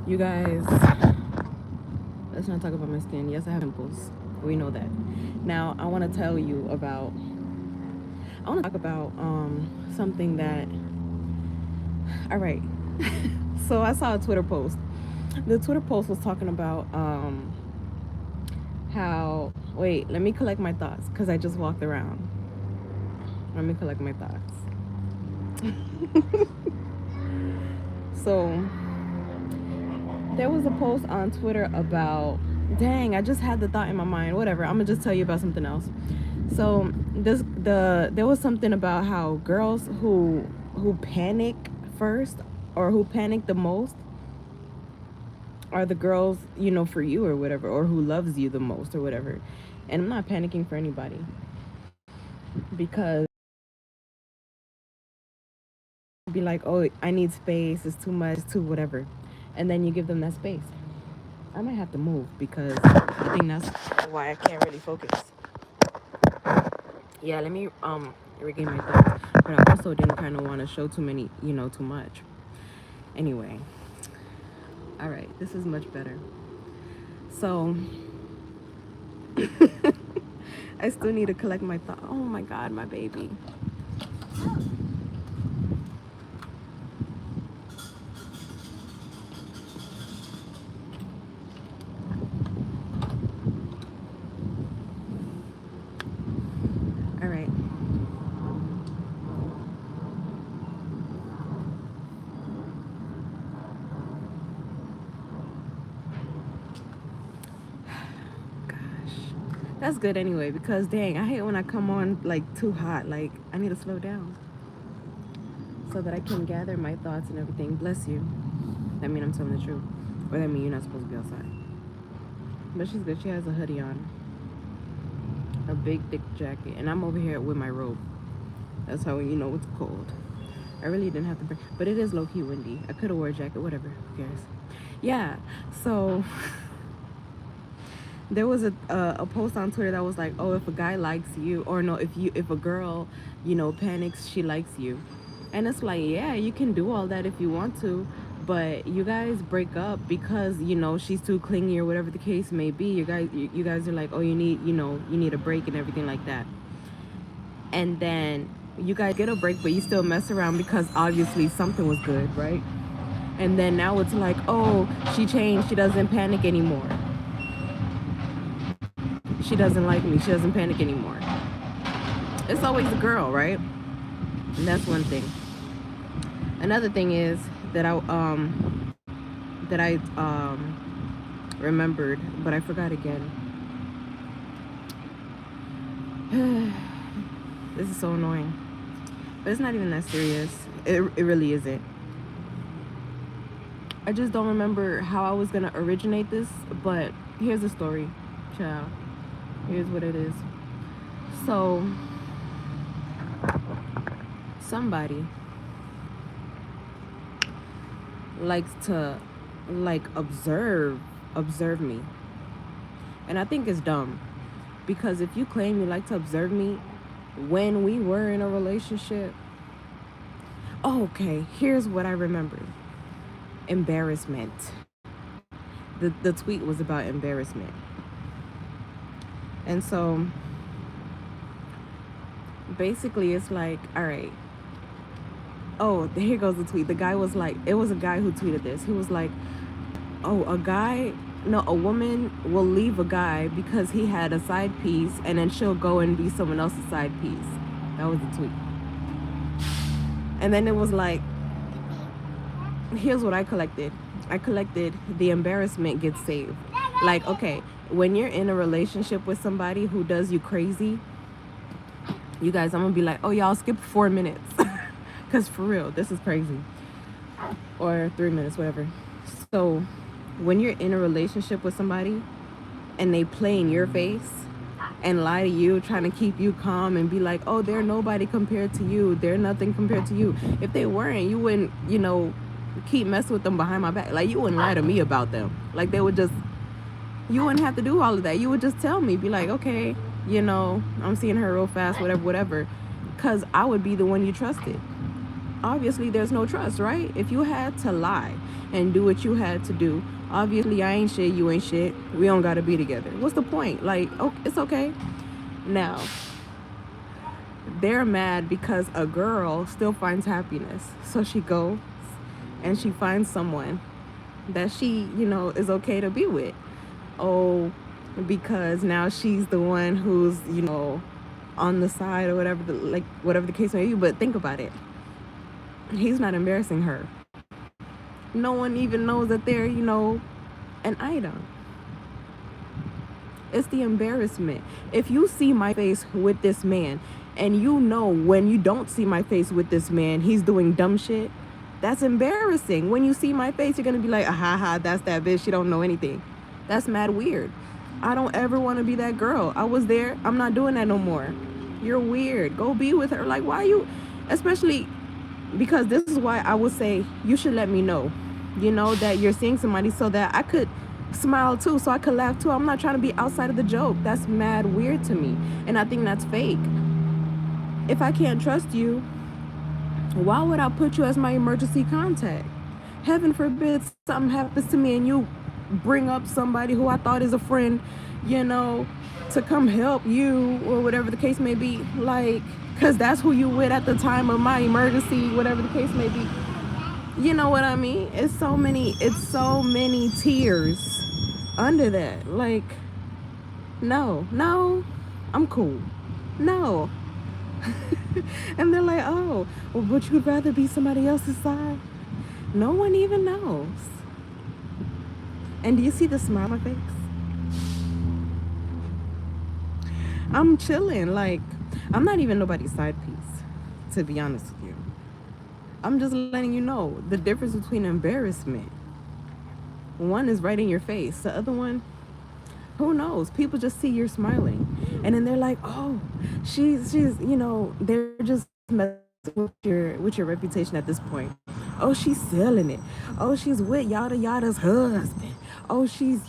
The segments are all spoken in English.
You guys, let's not talk about my skin. Yes, I have pimples. We know that. Now, I want to tell you about. I want to talk about something that. All right. So I saw a Twitter post. The Twitter post was talking about how. Wait, let me collect my thoughts because I just walked around. Let me collect my thoughts. So there was a post on Twitter about, dang, I just had the thought in my mind. Whatever, I'm gonna just tell you about something else. So there was something about how girls who panic first or who panic the most are the girls, for you or whatever, or who loves you the most or whatever. And I'm not panicking for anybody because be like, oh, I need space, it's too much, too whatever, and then you give them that space. I might have to move because I think that's why I can't really focus. Yeah, let me regain my thoughts. But I also didn't kind of want to show too many, too much. Anyway, all right, this is much better. So I still need to collect my thoughts. Oh my God, my baby. All right. That's good anyway because dang, I hate when I come on like too hot. Like I need to slow down so that I can gather my thoughts and everything. Bless you. That mean I'm telling the truth, or that mean you're not supposed to be outside. But she's good. She has a hoodie on, a big thick jacket, and I'm over here with my robe. That's how you know it's cold. I really didn't have to bring, but it is low key windy. I could have wore a jacket, whatever. Who cares? Yeah. So there was a post on Twitter that was like, oh, if a guy likes you, or no, if a girl, panics, she likes you, and it's like, yeah, you can do all that if you want to, but you guys break up because she's too clingy or whatever the case may be. You guys are like, oh, you need a break and everything like that, and then you guys get a break, but you still mess around because obviously something was good, right? And then now it's like, oh, she changed, she doesn't panic anymore. She doesn't like me. She doesn't panic anymore. It's always the girl, right? And that's one thing. Another thing is that I remembered, but I forgot again. This is so annoying. But it's not even that serious. It really isn't. I just don't remember how I was gonna originate this, but here's the story, child. Here's what it is. So somebody likes to observe me, and I think it's dumb because if you claim you like to observe me when we were in a relationship, okay, here's what I remembered. Embarrassment. The tweet was about embarrassment. And so basically it's like, all right, oh, here goes the tweet. The guy was like, it was a guy who tweeted this. He was like, oh, a woman will leave a guy because he had a side piece, and then she'll go and be someone else's side piece. That was the tweet. And then it was like, here's what I collected. I collected the embarrassment gets saved. Like, okay, when you're in a relationship with somebody who does you crazy, you guys, I'm gonna be like, oh, y'all skip 4 minutes. Because for real, this is crazy. Or 3 minutes, whatever. So when you're in a relationship with somebody and they play in your face and lie to you, trying to keep you calm and be like, oh, they're nobody compared to you, they're nothing compared to you. If they weren't, you wouldn't, keep messing with them behind my back. Like, you wouldn't lie to me about them. Like, they would just, you wouldn't have to do all of that. You would just tell me, be like, okay, I'm seeing her real fast, whatever, because I would be the one you trusted. obviously there's no trust, right? If you had to lie and do what you had to do, obviously I ain't shit, you ain't shit. We don't gotta be together. What's the point? Like, oh, it's okay. Now, they're mad because a girl still finds happiness. So she goes and she finds someone that she, is okay to be with. Oh, because now she's the one who's, on the side or whatever, whatever the case may be. But think about it. He's not embarrassing her. No one even knows that they're, an item. It's the embarrassment. If you see my face with this man, and when you don't see my face with this man, he's doing dumb shit, that's embarrassing. When you see my face, you're gonna be like, ah, ha, ha, that's that bitch. She don't know anything. That's mad weird. I don't ever want to be that girl. I was there. I'm not doing that no more. You're weird. Go be with her. Like, why you, especially because this is why I would say you should let me know, that you're seeing somebody so that I could smile too, so I could laugh too. I'm not trying to be outside of the joke. That's mad weird to me. And I think that's fake. If I can't trust you, why would I put you as my emergency contact? Heaven forbid something happens to me and you bring up somebody who I thought is a friend, to come help you or whatever the case may be. Like, because that's who you with at the time of my emergency, whatever the case may be. You know what I mean? It's so many tears under that. Like, no, I'm cool. No. And they're like, oh, well, but you'd rather be somebody else's side? No one even knows. And do you see the smile on my face? I'm chilling. Like, I'm not even nobody's side piece, to be honest with you. I'm just letting you know the difference between embarrassment. One is right in your face. The other one, who knows? People just see you're smiling. And then they're like, oh, she's they're just messing with your reputation at this point. Oh, she's selling it. Oh, she's with yada yada's husband. Oh, she's,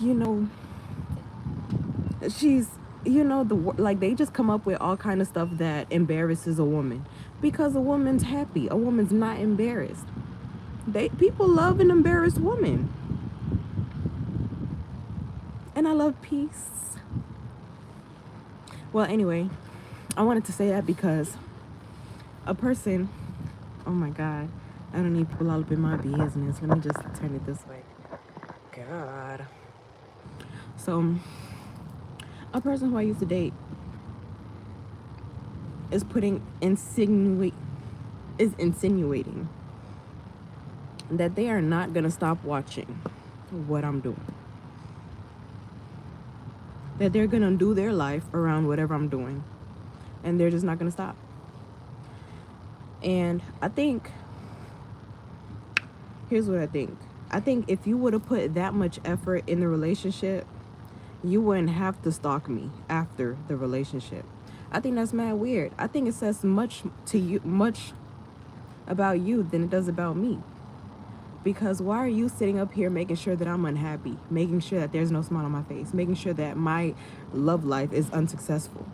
they just come up with all kind of stuff that embarrasses a woman. Because a woman's happy. A woman's not embarrassed. People love an embarrassed woman. And I love peace. Well, anyway, I wanted to say that because a person, oh my God, I don't need people all up in my business. Let me just turn it this way. God. So, a person who I used to date is insinuating that they are not gonna stop watching what I'm doing. That they're gonna do their life around whatever I'm doing, and they're just not gonna stop. And I think, here's what I think. I think if you would have put that much effort in the relationship, you wouldn't have to stalk me after the relationship. I think that's mad weird. I think it says much about you than it does about me. Because why are you sitting up here making sure that I'm unhappy, making sure that there's no smile on my face, making sure that my love life is unsuccessful?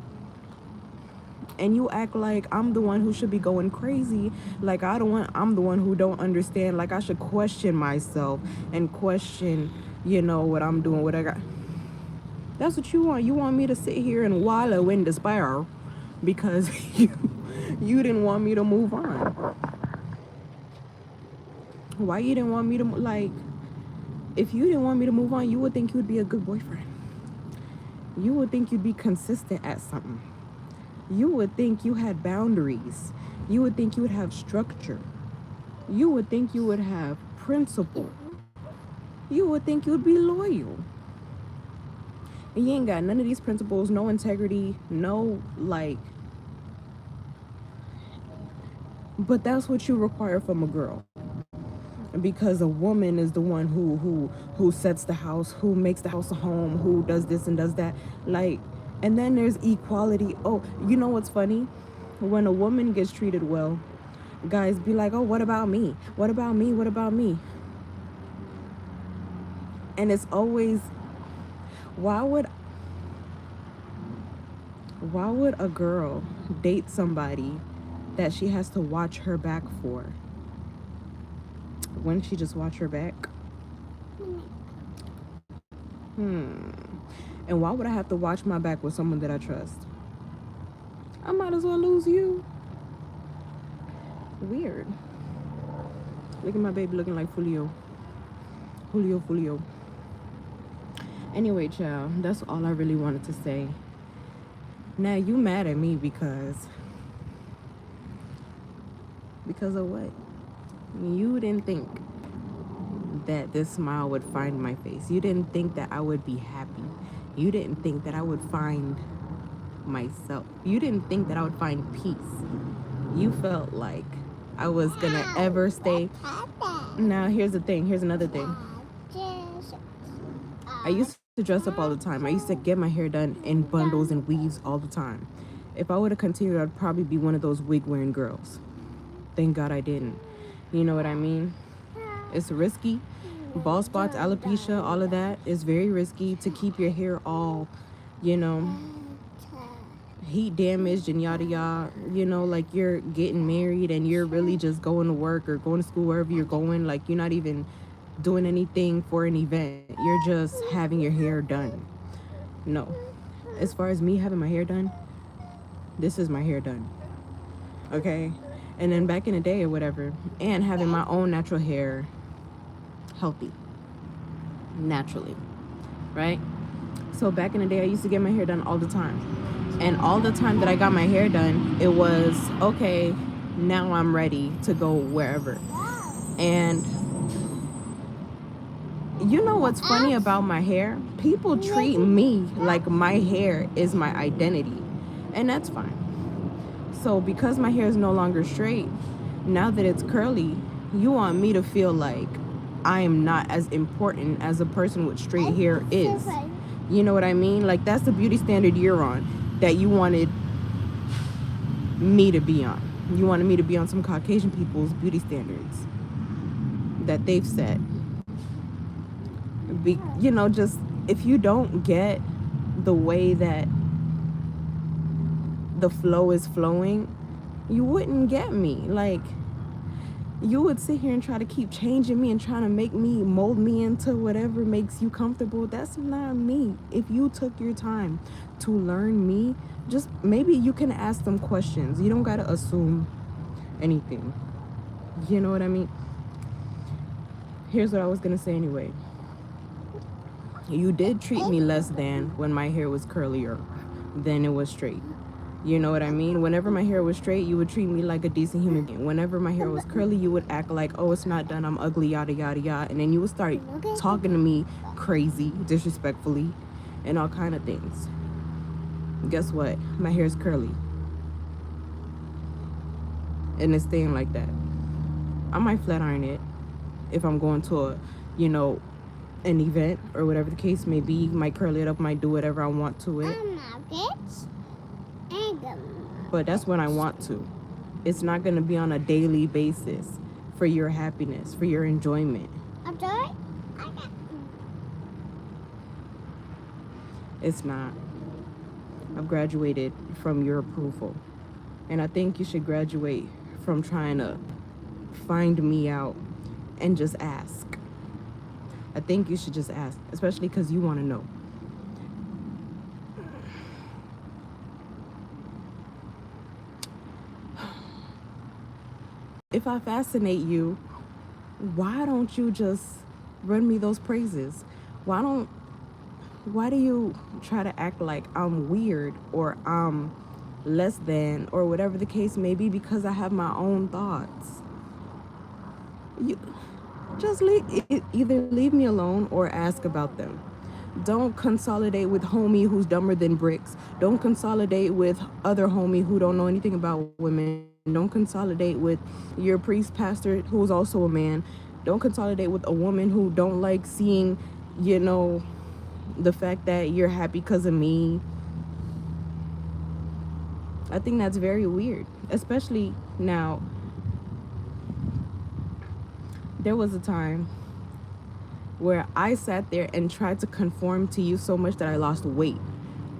And you act like I'm the one who should be going crazy, like I'm the one who don't understand, like I should question myself and question, what I'm doing, what I got. That's what you want. You want me to sit here and wallow in despair because you didn't want me to move on. Why you didn't want me to, if you didn't want me to move on, you would think you would be a good boyfriend. You would think you'd be consistent at something. You would think you had boundaries. You would think you would have structure. You would think you would have principle. You would think you would be loyal. And you ain't got none of these principles, no integrity, no, but that's what you require from a girl. Because a woman is the one who sets the house, who makes the house a home, who does this and does that. And then there's equality. Oh, you know what's funny? When a woman gets treated well, guys be like, oh, what about me? What about me? What about me? And it's always, why would a girl date somebody that she has to watch her back for? Wouldn't she just watch her back? Hmm. And why would I have to watch my back with someone that I trust? I might as well lose you. Weird. Look at my baby looking like Julio. Julio. Anyway, child, that's all I really wanted to say. Now you mad at me because of what? You didn't think that this smile would find my face. You didn't think that I would be happy. You didn't think that I would find myself. You didn't think that I would find peace. You felt like I was gonna ever stay. Now here's the thing. Here's another thing. I used to dress up all the time. I used to get my hair done in bundles and weaves all the time. If I would have continued, I'd probably be one of those wig wearing girls. Thank God I didn't. You know what I mean? It's risky. Bald spots, alopecia, all of that is very risky to keep your hair all, you know, heat damaged and yada yada. You know, like you're getting married and you're really just going to work or going to school, wherever you're going. Like you're not even doing anything for an event. You're just having your hair done. No. As far as me having my hair done, this is my hair done. Okay? And then back in the day or whatever, and having my own natural hair healthy naturally, right? So back in the day, I used to get my hair done all the time. And all the time that I got my hair done, it was, okay, now I'm ready to go wherever. And you know what's funny about my hair? People treat me like my hair is my identity. And that's fine. So because my hair is no longer straight, now that it's curly, you want me to feel like I am not as important as a person with straight hair is. You know what I mean? Like that's the beauty standard you're on, that you wanted me to be on. You wanted me to be on some Caucasian people's beauty standards that they've set. You know, just if you don't get the way that the flow is flowing, you wouldn't get me. Like, you would sit here and try to keep changing me and trying to make me, mold me into whatever makes you comfortable. That's not me. If you took your time to learn me, just maybe you can ask them questions. You don't gotta assume anything. You know what I mean? Here's what I was gonna say anyway. You did treat me less than when my hair was curlier than it was straight. You know what I mean? Whenever my hair was straight, you would treat me like a decent human being. Whenever my hair was curly, you would act like, oh, it's not done, I'm ugly, yada, yada, yada. And then you would start talking to me crazy, disrespectfully, and all kind of things. Guess what? My hair is curly. And it's staying like that. I might flat iron it if I'm going to a, you know, an event or whatever the case may be. Might curl it up, might do whatever I want to it. But that's when I want to. It's not going to be on a daily basis for your happiness, for your enjoyment. It's not. I've graduated from your approval. And I think you should graduate from trying to find me out and just ask. I think you should just ask, especially because you want to know. If I fascinate you, why don't you just run me those praises? Why do you try to act like I'm weird or I'm less than or whatever the case may be because I have my own thoughts? You just either leave me alone or ask about them. Don't consolidate with homie who's dumber than bricks. Don't consolidate with other homie who don't know anything about women. Don't consolidate with your priest pastor who's also a man. Don't consolidate with a woman who don't like seeing, you know, the fact that you're happy because of me. I think that's very weird, especially now. There was a time where I sat there and tried to conform to you so much that I lost weight.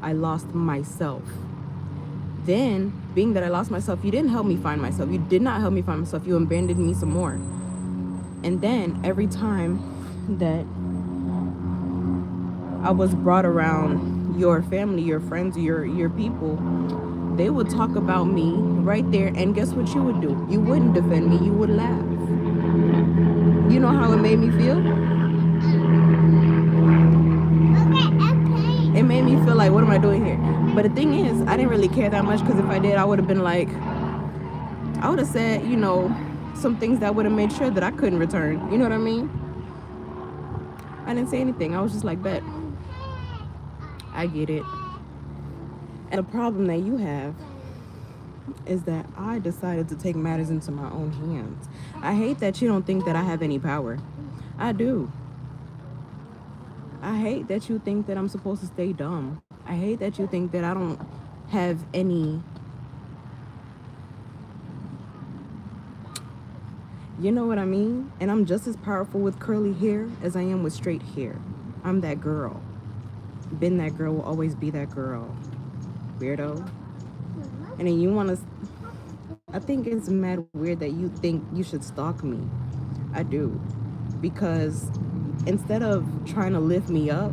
I lost myself. Then, being that I lost myself, you didn't help me find myself. You did not help me find myself. You abandoned me some more. And then every time that I was brought around your family, your friends, your people, they would talk about me right there. And guess what you would do? You wouldn't defend me. You would laugh. You know how it made me feel? It made me feel like, what am I doing here? But the thing is, I didn't really care that much, because if I did, I would have been like, I would have said, some things that would have made sure that I couldn't return. You know what I mean? I didn't say anything. I was just like, bet. I get it. And the problem that you have is that I decided to take matters into my own hands. I hate that you don't think that I have any power. I do. I hate that you think that I'm supposed to stay dumb. I hate that you think that I don't have any... You know what I mean? And I'm just as powerful with curly hair as I am with straight hair. I'm that girl. Been that girl, will always be that girl. Weirdo. And then you want to... I think it's mad weird that you think you should stalk me. I do. Because instead of trying to lift me up,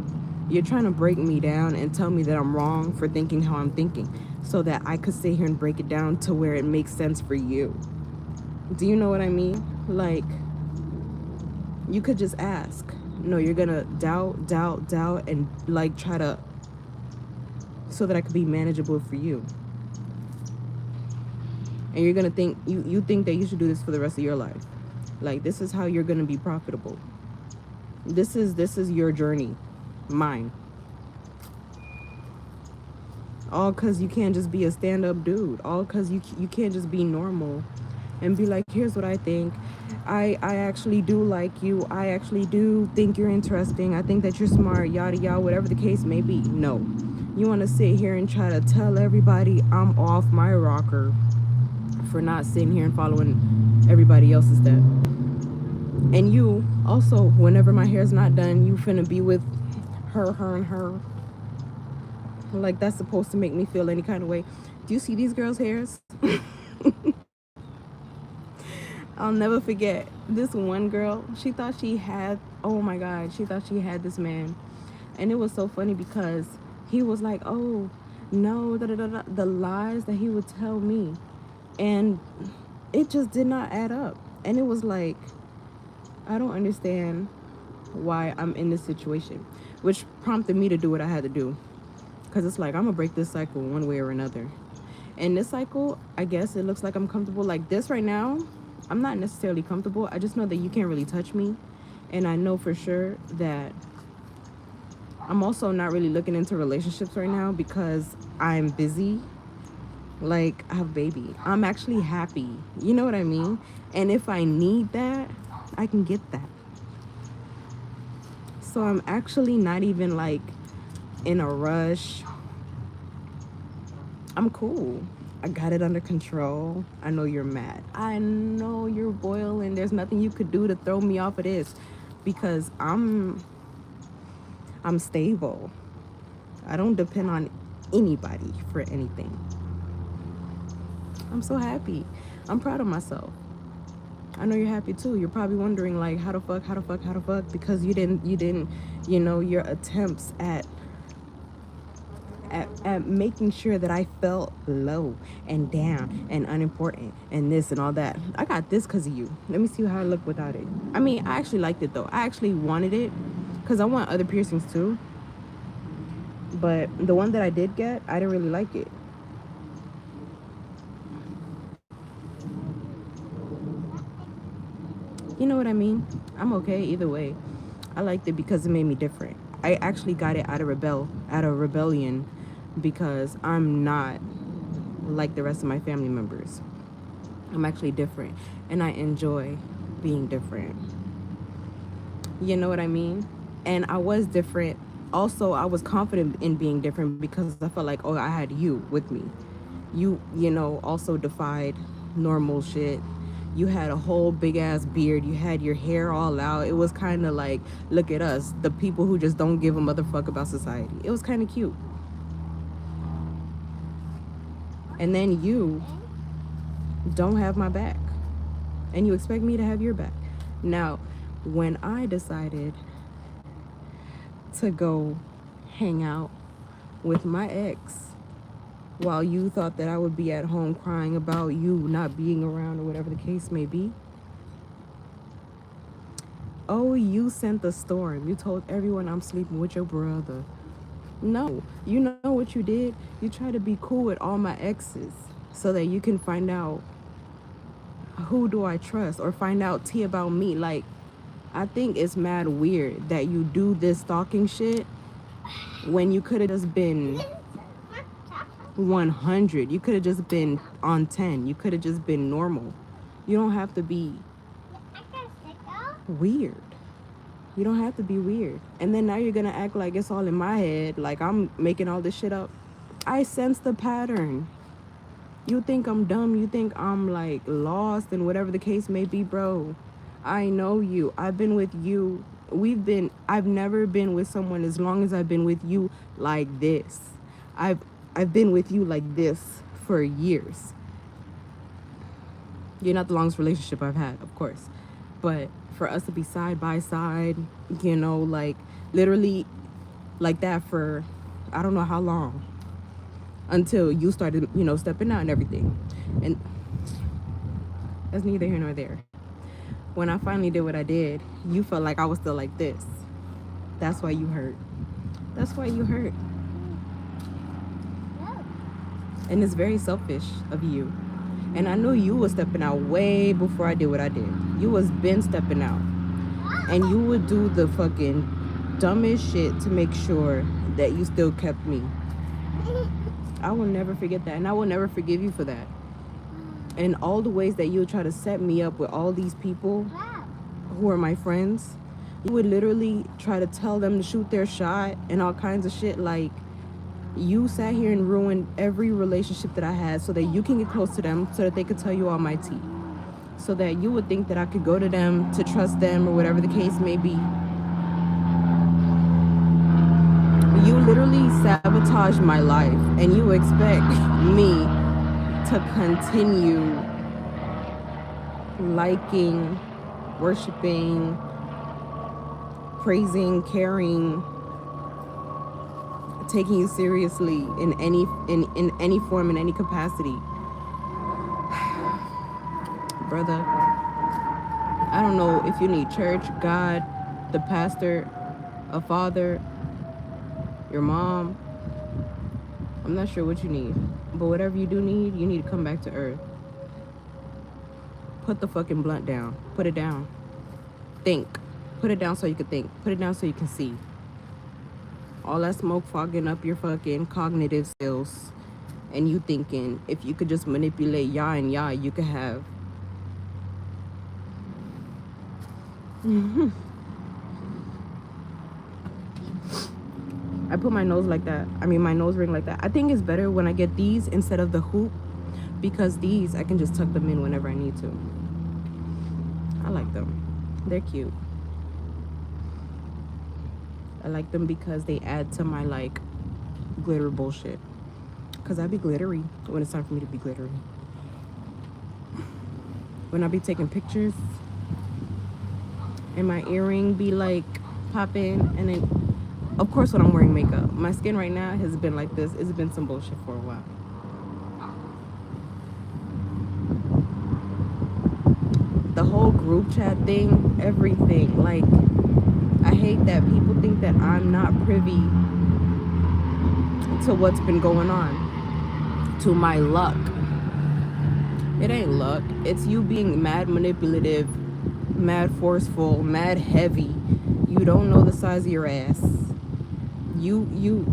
you're trying to break me down and tell me that I'm wrong for thinking how I'm thinking, so that I could sit here and break it down to where it makes sense for you. Do you know what I mean? Like, you could just ask. No, you're gonna doubt, and like try to... so that I could be manageable for you. And you're gonna think, you think that you should do this for the rest of your life. Like, this is how you're gonna be profitable. This is your journey, mine. All because you can't just be a stand-up dude. All because you can't just be normal and be like, here's what I think. I actually do like you. I actually do think you're interesting. I think that you're smart, yada yada, whatever the case may be. No. You want to sit here and try to tell everybody I'm off my rocker for not sitting here and following everybody else's step. And you also, whenever my hair's not done, you finna be with her and her. Like, that's supposed to make me feel any kind of way. Do you see these girls' hairs? I'll never forget this one girl. She thought she had, oh my God, she thought she had this man. And it was so funny because he was like, oh, no, the lies that he would tell me. And it just did not add up. And it was like, I don't understand why I'm in this situation, which prompted me to do what I had to do. Because it's like, I'm going to break this cycle one way or another. And this cycle, I guess it looks like I'm comfortable. Like this right now, I'm not necessarily comfortable. I just know that you can't really touch me. And I know for sure that I'm also not really looking into relationships right now because I'm busy. Like, I have a baby. I'm actually happy. You know what I mean? And if I need that, I can get that. So I'm actually not even like in a rush. I'm cool. I got it under control. I know you're mad. I know you're boiling. There's nothing you could do to throw me off of this because I'm stable. I don't depend on anybody for anything. I'm so happy. I'm proud of myself. I know you're happy too. You're probably wondering like, how the fuck, because you didn't, your attempts at making sure that I felt low and down and unimportant and this and all that. I got this because of you. Let me see how I look without it. I mean, I actually liked it though. I actually wanted it because I want other piercings too. But the one that I did get, I didn't really like it. You know what I mean? I'm okay either way. I liked it because it made me different. I actually got it out of rebellion because I'm not like the rest of my family members. I'm actually different and I enjoy being different. You know what I mean? And I was different. Also, I was confident in being different because I felt like, oh, I had you with me. You also defied normal shit. You had a whole big ass beard. You had your hair all out. It was kind of like, look at us, the people who just don't give a motherfucker about society. It was kind of cute. And then you don't have my back. And you expect me to have your back. Now, when I decided to go hang out with my ex, while you thought that I would be at home crying about you not being around or whatever the case may be, oh, you sent the storm. You told everyone I'm sleeping with your brother. No, you know what you did? You tried to be cool with all my exes so that you can find out who do I trust or find out tea about me. Like, I think it's mad weird that you do this stalking shit when you could have just been 100. You could have just been on 10. You could have just been normal. You don't have to be weird. You don't have to be weird. And then now you're gonna act like it's all in my head, like I'm making all this shit up. I sense the pattern. You think I'm dumb, you think I'm like lost and whatever the case may be, bro. I know you. I've been with you. I've never been with someone as long as I've been with you like this. I've been with you like this for years. You're not the longest relationship I've had, of course. But for us to be side by side, you know, like literally like that for I don't know how long, until you started, you know, stepping out and everything. And that's neither here nor there. When I finally did what I did, you felt like I was still like this. That's why you hurt. That's why you hurt. And it's very selfish of you. And I knew you was stepping out way before I did what I did. You was been stepping out. And you would do the fucking dumbest shit to make sure that you still kept me. I will never forget that. And I will never forgive you for that. And all the ways that you would try to set me up with all these people who are my friends. You would literally try to tell them to shoot their shot and all kinds of shit. Like, you sat here and ruined every relationship that I had so that you can get close to them, so that they could tell you all my tea. So that you would think that I could go to them to trust them or whatever the case may be. You literally sabotaged my life, and you expect me to continue liking, worshiping, praising, caring, taking you seriously in any form, in any capacity. Brother, I don't know if you need church, God, the pastor, a father, your mom. I'm not sure what you need, but whatever you do need, you need to come back to earth. Put the fucking blunt down. Put it down. Think. Put it down so you can think. Put it down so you can see. All that smoke fogging up your fucking cognitive skills, and you thinking if you could just manipulate ya and ya, you could have. I put my nose like that. I mean, my nose ring like that. I think it's better when I get these instead of the hoop, because these, I can just tuck them in whenever I need to. I like them. They're cute. I like them because they add to my, like, glitter bullshit. Because I be glittery when it's time for me to be glittery. When I be taking pictures and my earring be, like, popping, and then, of course, when I'm wearing makeup. My skin right now has been like this. It's been some bullshit for a while. The whole group chat thing, everything. Like, I hate that people think that I'm not privy to what's been going on, to my luck. It ain't luck. It's you being mad manipulative, mad forceful, mad heavy. You don't know the size of your ass. You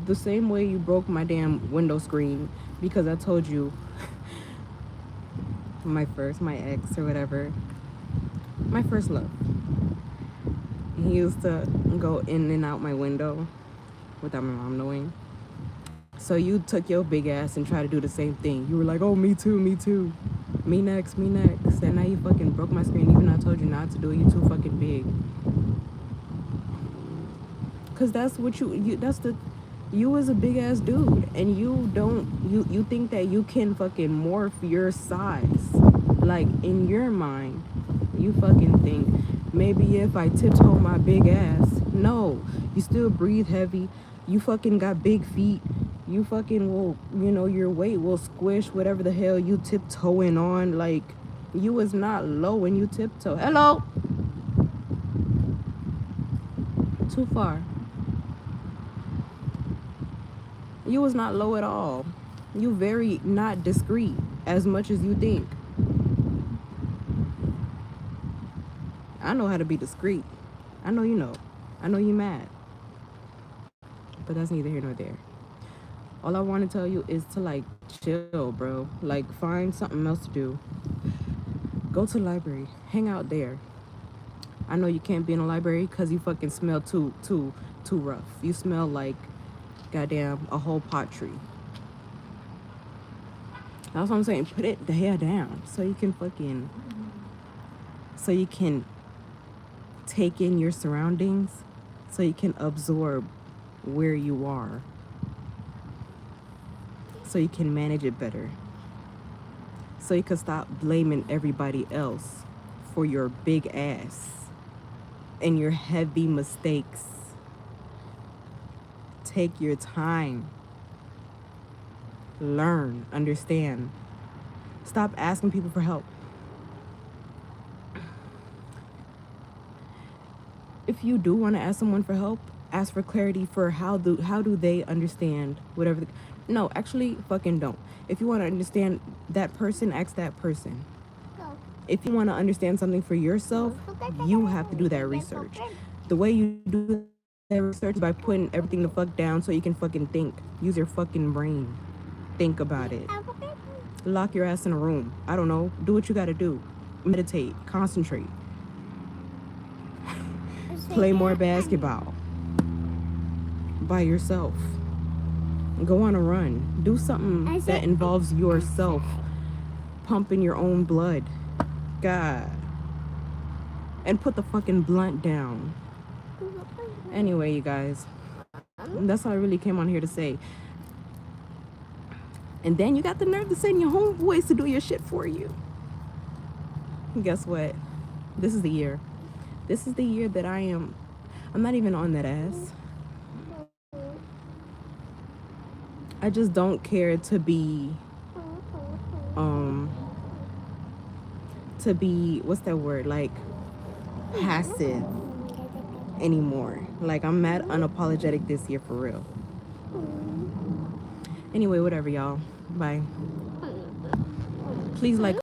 the same way you broke my damn window screen because I told you my ex or whatever, my first love, he used to go in and out my window without my mom knowing. So you took your big ass and tried to do the same thing. You were like, oh, me too, me next, and now you fucking broke my screen even though I told you not to do it. You too fucking big. Cause that's what you was a big ass dude, and you think that you can fucking morph your size, like, in your mind, You fucking think maybe if I tiptoe my big ass. No, you still breathe heavy. You fucking got big feet. You fucking will, your weight will squish whatever the hell you tiptoeing on. Like, you is not low when you tiptoe. Hello? Too far. You was not low at all. You very not discreet as much as you think. I know how to be discreet. I know you know. I know you mad. But that's neither here nor there. All I want to tell you is to like chill, bro. Like find something else to do. Go to the library. Hang out there. I know you can't be in a library because you fucking smell too rough. You smell like goddamn a whole pot tree. That's what I'm saying. Put it the hair down so you can take in your surroundings, so you can absorb where you are, so you can manage it better, so you can stop blaming everybody else for your big ass and your heavy mistakes. Take your time. Learn, understand. Stop asking people for help. If you do want to ask someone for help, ask for clarity for how do they understand whatever. No, actually, fucking don't. If you want to understand that person, ask that person. If you want to understand something for yourself, you have to do that research. The way you do that research is by putting everything the fuck down so you can fucking think. Use your fucking brain. Think about it. Lock your ass in a room. I don't know. Do what you gotta do. Meditate. Concentrate. Play more basketball by yourself. Go on a run. Do something that involves yourself. Pumping your own blood. God. And put the fucking blunt down. Anyway, you guys, that's all I really came on here to say. And then you got the nerve to send your homeboys to do your shit for you. And guess what? This is the year. This is the year that I'm not even on that ass. I just don't care to be, what's that word? Like, passive anymore. Like, I'm mad unapologetic this year for real. Anyway, whatever, y'all. Bye. Please like